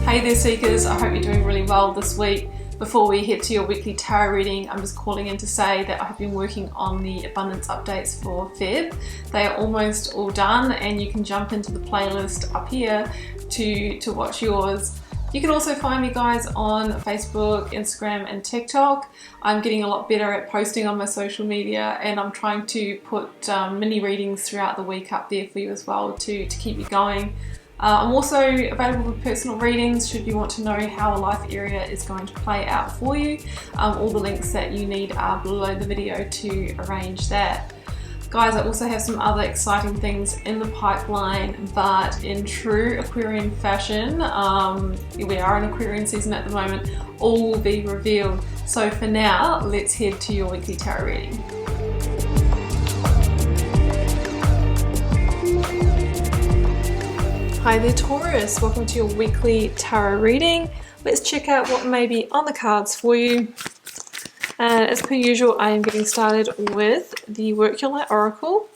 Hey there Seekers, I hope you're doing really well this week. Before we head to your weekly tarot reading, I'm just calling in to say that I have been working on the abundance updates for Feb. They are almost all done and you can jump into the playlist up here to watch yours. You can also find me guys on Facebook, Instagram and TikTok. I'm getting a lot better at posting on my social media and I'm trying to put mini readings throughout the week up there for you as well to keep you going. I'm also available for personal readings should you want to know how a life area is going to play out for you. All the links that you need are below the video to arrange that. Guys, I also have some other exciting things in the pipeline, but in true Aquarian fashion, we are in Aquarian season at the moment, all will be revealed. So for now, let's head to your weekly tarot reading. Hi there Taurus, welcome to your weekly tarot reading. Let's check out what may be on the cards for you. And as per usual, I am getting started with the Work Your Light Oracle.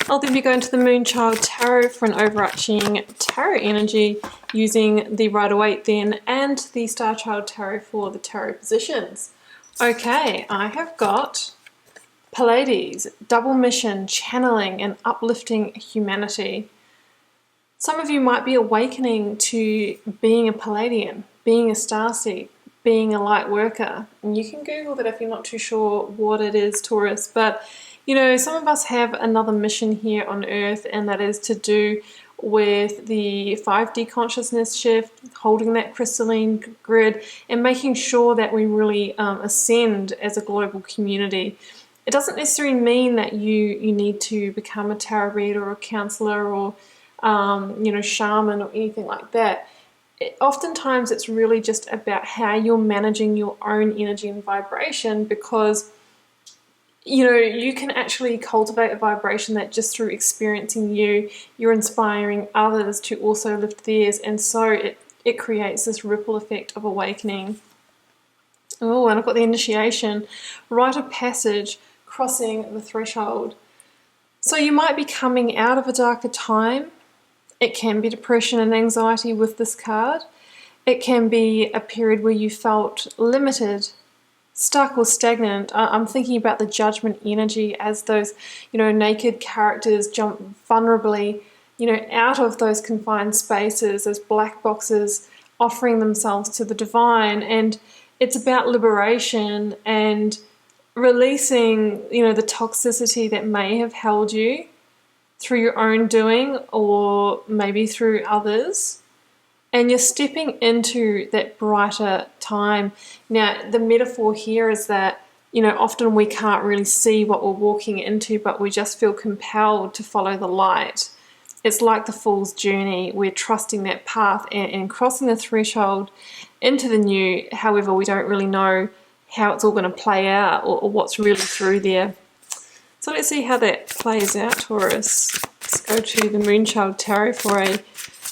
I'll then be going to the Moonchild Tarot for an overarching tarot energy using the Rider-Waite then and the Starchild Tarot for the tarot positions. Okay, I have got Pleiades, double mission, channeling and uplifting humanity. Some of you might be awakening to being a Pleiadian, being a starseed, being a light worker. And you can Google that if you're not too sure what it is, Taurus. But, you know, some of us have another mission here on Earth, and that is to do with the 5D consciousness shift, holding that crystalline grid, and making sure that we really ascend as a global community. It doesn't necessarily mean that you need to become a tarot reader or a counselor or shaman or anything like that. Oftentimes it's really just about how you're managing your own energy and vibration, because you can actually cultivate a vibration that just through experiencing you're inspiring others to also lift theirs, and so it creates this ripple effect of awakening. Oh, and I've got the initiation, rite of passage, crossing the threshold. So you might be coming out of a darker time. It can be depression and anxiety with this card. It can be a period where you felt limited, stuck or stagnant. I'm thinking about the judgment energy as those, naked characters jump vulnerably, out of those confined spaces, those black boxes, offering themselves to the divine. And it's about liberation and releasing, the toxicity that may have held you through your own doing or maybe through others, and you're stepping into that brighter time. Now, the metaphor here is that, often we can't really see what we're walking into, but we just feel compelled to follow the light. It's like the fool's journey. We're trusting that path and crossing the threshold into the new. However, we don't really know how it's all going to play out or what's really through there. So let's see how that plays out, Taurus. Let's go to the Moonchild Tarot for a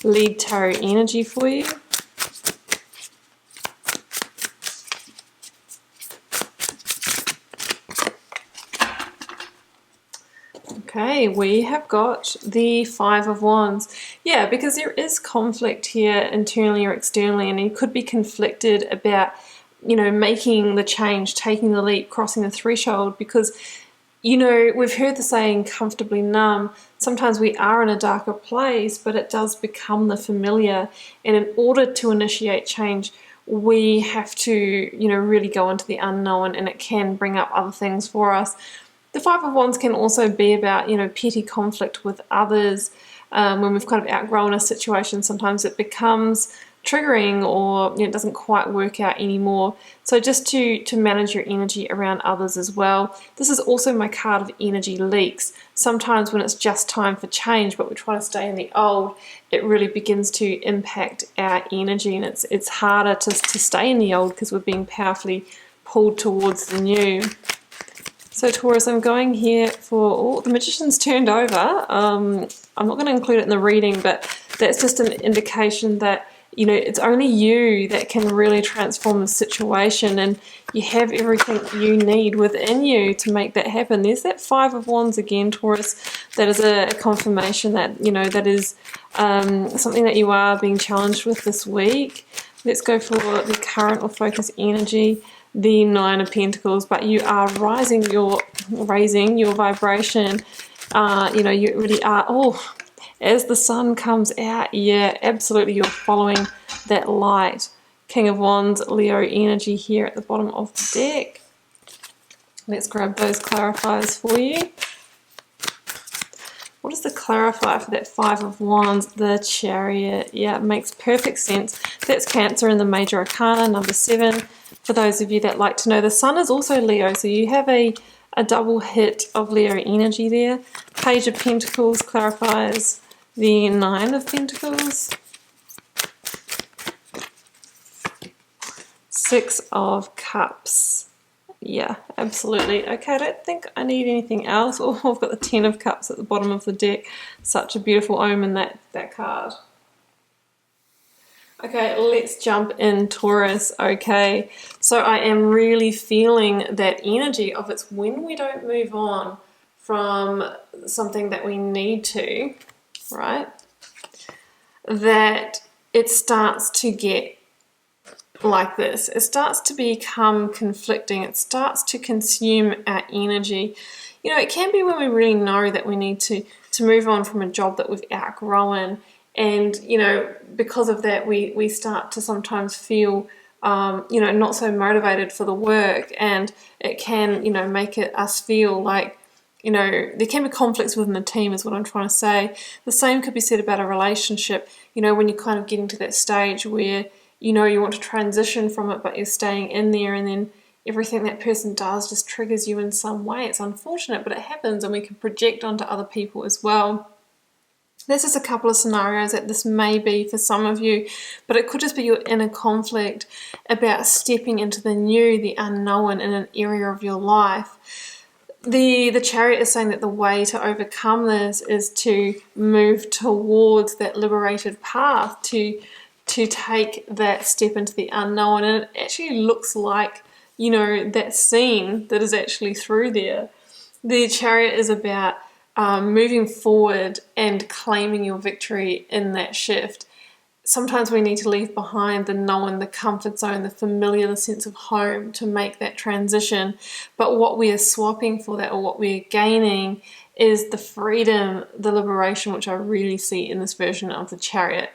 lead tarot energy for you. Okay, we have got the Five of Wands. Yeah, because there is conflict here internally or externally, and you could be conflicted about, making the change, taking the leap, crossing the threshold, because we've heard the saying comfortably numb. Sometimes we are in a darker place, but it does become the familiar. And in order to initiate change, we have to, really go into the unknown, and it can bring up other things for us. The Five of Wands can also be about, petty conflict with others. When we've kind of outgrown a situation, sometimes it becomes triggering or it doesn't quite work out anymore. So just to manage your energy around others as well. This is also my card of energy leaks. Sometimes when it's just time for change but we try to stay in the old, it really begins to impact our energy, and it's harder to stay in the old because we're being powerfully pulled towards the new. So Taurus, I'm going here for, the Magician's turned over. I'm not going to include it in the reading, but that's just an indication that you know, it's only you that can really transform the situation, and you have everything you need within you to make that happen. There's that Five of Wands again, Taurus. That is a confirmation that, you know, that is something that you are being challenged with this week. Let's go for the current or focus energy, the Nine of Pentacles. But you are raising your vibration. You know, you really are. Oh, as the sun comes out, yeah, absolutely, you're following that light. King of Wands, Leo energy here at the bottom of the deck. Let's grab those clarifiers for you. What is the clarifier for that Five of Wands? The Chariot. Yeah, it makes perfect sense. That's Cancer in the Major Arcana, number 7. For those of you that like to know, the Sun is also Leo, so you have a double hit of Leo energy there. Page of Pentacles clarifies the Nine of Pentacles. Six of Cups. Yeah, absolutely. Okay, I don't think I need anything else. Oh, I've got the Ten of Cups at the bottom of the deck. Such a beautiful omen, that card. Okay, let's jump in, Taurus. Okay, so I am really feeling that energy of it's when we don't move on from something that we need to, right, that it starts to get like this. It starts to become conflicting. It starts to consume our energy. You know, it can be when we really know that we need to move on from a job that we've outgrown, and, you know, because of that we start to sometimes feel you know, not so motivated for the work, and it can, you know, make us feel like, you know, there can be conflicts within the team is what I'm trying to say. The same could be said about a relationship. You know, when you're kind of getting to that stage where, you know, you want to transition from it, but you're staying in there, and then everything that person does just triggers you in some way. It's unfortunate, but it happens, and we can project onto other people as well. There's just a couple of scenarios that this may be for some of you, but it could just be your inner conflict about stepping into the new, the unknown in an area of your life. The Chariot is saying that the way to overcome this is to move towards that liberated path, to take that step into the unknown. And it actually looks like, you know, that scene that is actually through there. The Chariot is about moving forward and claiming your victory in that shift. Sometimes we need to leave behind the known, the comfort zone, the familiar, the sense of home to make that transition. But what we are swapping for that, or what we're gaining, is the freedom, the liberation, which I really see in this version of the Chariot.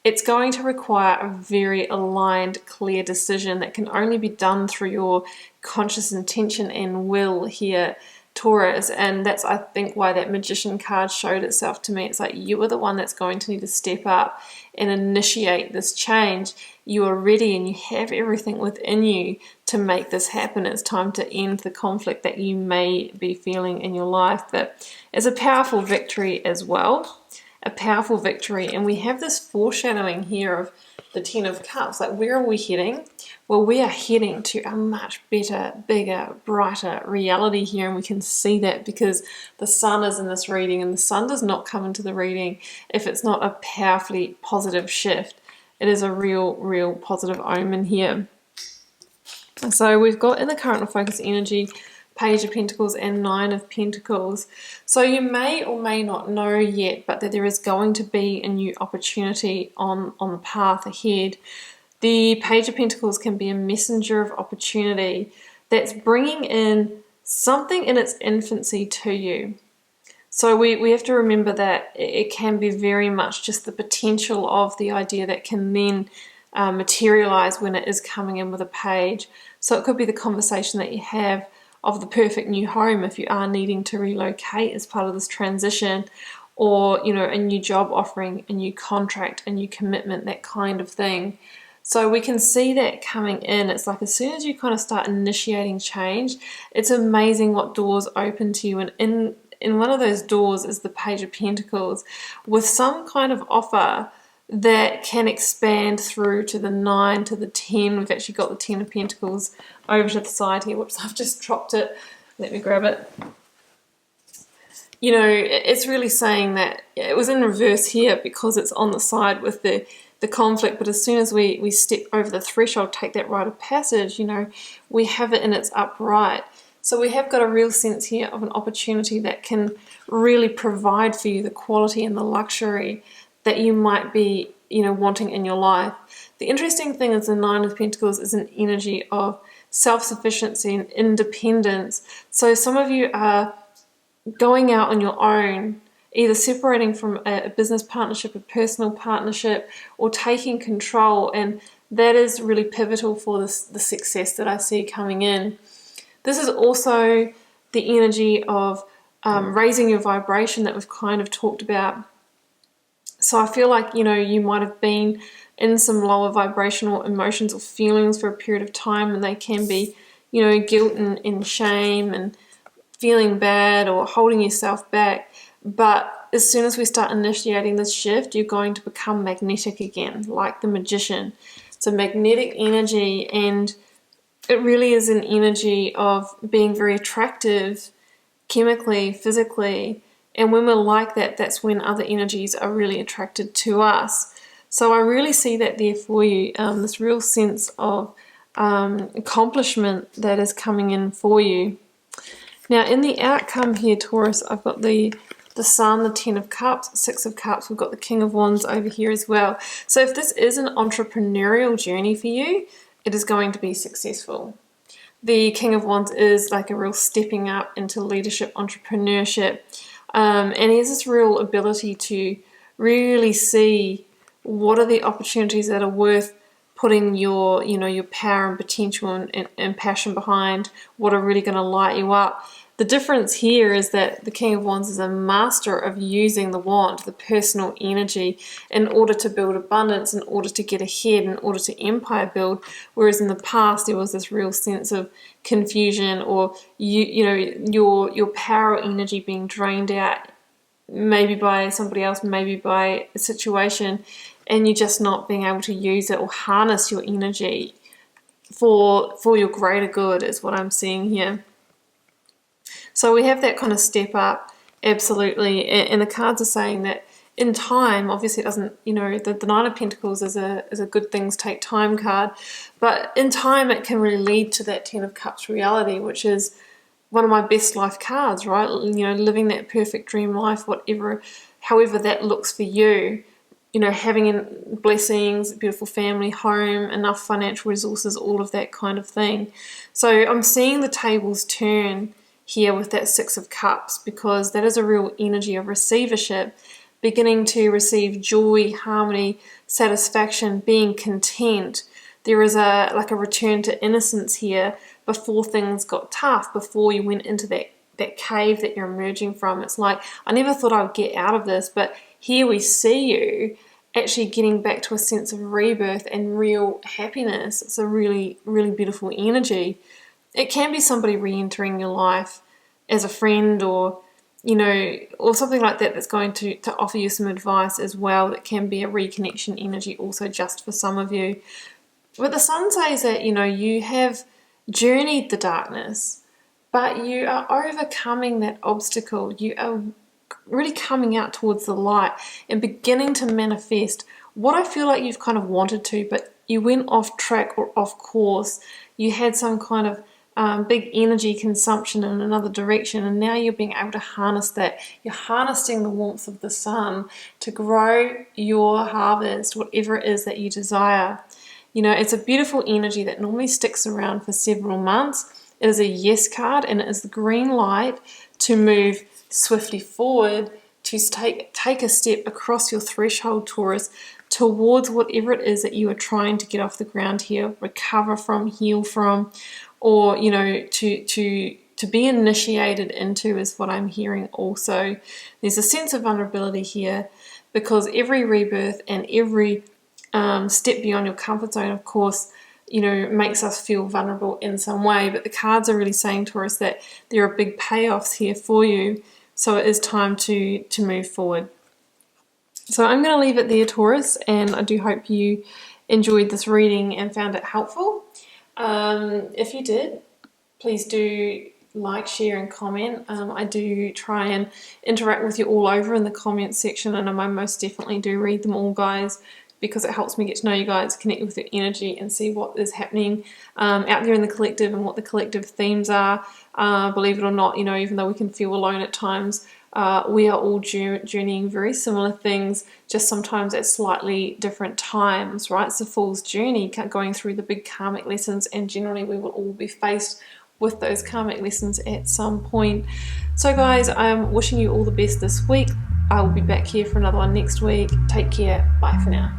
It's going to require a very aligned, clear decision that can only be done through your conscious intention and will here, Taurus. And that's, I think, why that Magician card showed itself to me. It's like you are the one that's going to need to step up and initiate this change. You are ready and you have everything within you to make this happen. It's time to end the conflict that you may be feeling in your life. But it's a powerful victory as well. A powerful victory. And we have this foreshadowing here of the Ten of Cups. Like, where are we heading? Well, we are heading to a much better, bigger, brighter reality here, and we can see that because the Sun is in this reading, and the Sun does not come into the reading if it's not a powerfully positive shift. It is a real positive omen here. So we've got in the current or focus energy, Page of Pentacles and Nine of Pentacles. So you may or may not know yet, but that there is going to be a new opportunity on the path ahead. The Page of Pentacles can be a messenger of opportunity that's bringing in something in its infancy to you. So we have to remember that it can be very much just the potential of the idea that can then materialize when it is coming in with a page. So it could be the conversation that you have of the perfect new home if you are needing to relocate as part of this transition, or, you know, a new job offering, a new contract, a new commitment, that kind of thing. So we can see that coming in. It's like as soon as you kind of start initiating change, it's amazing what doors open to you. And in one of those doors is the Page of Pentacles with some kind of offer that can expand through to the 9, to the 10. We've actually got the 10 of Pentacles over to the side here. Whoops, I've just dropped it. Let me grab it. You know, it's really saying that it was in reverse here because it's on the side with the the conflict, but as soon as we step over the threshold, take that rite of passage, you know, we have it in its upright. So we have got a real sense here of an opportunity that can really provide for you the quality and the luxury that you might be, you know, wanting in your life. The interesting thing is the Nine of Pentacles is an energy of self-sufficiency and independence. So some of you are going out on your own, either separating from a business partnership, a personal partnership, or taking control, and that is really pivotal for the success that I see coming in. This is also the energy of raising your vibration that we've kind of talked about. So I feel like, you know, you might have been in some lower vibrational emotions or feelings for a period of time, and they can be, you know, guilt and shame and feeling bad or holding yourself back. But as soon as we start initiating this shift, you're going to become magnetic again, like the magician. It's a magnetic energy, and it really is an energy of being very attractive chemically, physically, and when we're like that, that's when other energies are really attracted to us. So I really see that there for you, this real sense of accomplishment that is coming in for you. Now in the outcome here, Taurus, I've got the Sun, the Ten of Cups, Six of Cups, we've got the King of Wands over here as well. So if this is an entrepreneurial journey for you, it is going to be successful. The King of Wands is like a real stepping up into leadership, entrepreneurship, and he has this real ability to really see what are the opportunities that are worth putting your, you know, your power and potential and passion behind, what are really going to light you up. The difference here is that the King of Wands is a master of using the wand, the personal energy, in order to build abundance, in order to get ahead, in order to empire build, whereas in the past there was this real sense of confusion, or you know, your power energy being drained out, maybe by somebody else, maybe by a situation, and you just not being able to use it or harness your energy for your greater good is what I'm seeing here. So we have that kind of step up, absolutely, and the cards are saying that in time, obviously it doesn't, you know, the Nine of Pentacles is a good things take time card, but in time it can really lead to that Ten of Cups reality, which is one of my best life cards, right? You know, living that perfect dream life, whatever, however that looks for you. You know, having blessings, beautiful family, home, enough financial resources, all of that kind of thing. So I'm seeing the tables turn here with that Six of Cups, because that is a real energy of receivership, beginning to receive joy, harmony, satisfaction, being content. There is a return to innocence here before things got tough, before you went into that cave that you're emerging from. It's like, I never thought I would get out of this, but here we see you actually getting back to a sense of rebirth and real happiness. It's a really, really beautiful energy. It can be somebody re-entering your life as a friend, or, you know, or something like that, that's going to offer you some advice as well. That can be a reconnection energy also, just for some of you. But the Sun says that, you know, you have journeyed the darkness, but you are overcoming that obstacle. You are really coming out towards the light and beginning to manifest what I feel like you've kind of wanted to, but you went off track or off course. You had some kind of big energy consumption in another direction, and now you're being able to harness that. You're harnessing the warmth of the sun to grow your harvest, whatever it is that you desire. You know, it's a beautiful energy that normally sticks around for several months. It is a yes card, and it is the green light to move swiftly forward, to take a step across your threshold, Taurus, towards whatever it is that you are trying to get off the ground here, recover from, heal from, or, you know, to be initiated into, is what I'm hearing also. There's a sense of vulnerability here, because every rebirth and every step beyond your comfort zone, of course, you know, makes us feel vulnerable in some way. But the cards are really saying to us that there are big payoffs here for you. So it is time to move forward. So I'm going to leave it there, Taurus, and I do hope you enjoyed this reading and found it helpful. If you did, please do like, share and comment. I do try and interact with you all over in the comments section, and I most definitely do read them all, guys. because it helps me get to know you guys, connect with your energy, and see what is happening out there in the collective and what the collective themes are. Believe it or not, you know, even though we can feel alone at times, we are all journeying very similar things, just sometimes at slightly different times, right? It's a fool's journey, going through the big karmic lessons, and generally we will all be faced with those karmic lessons at some point. So guys, I'm wishing you all the best this week. I will be back here for another one next week. Take care. Bye for now.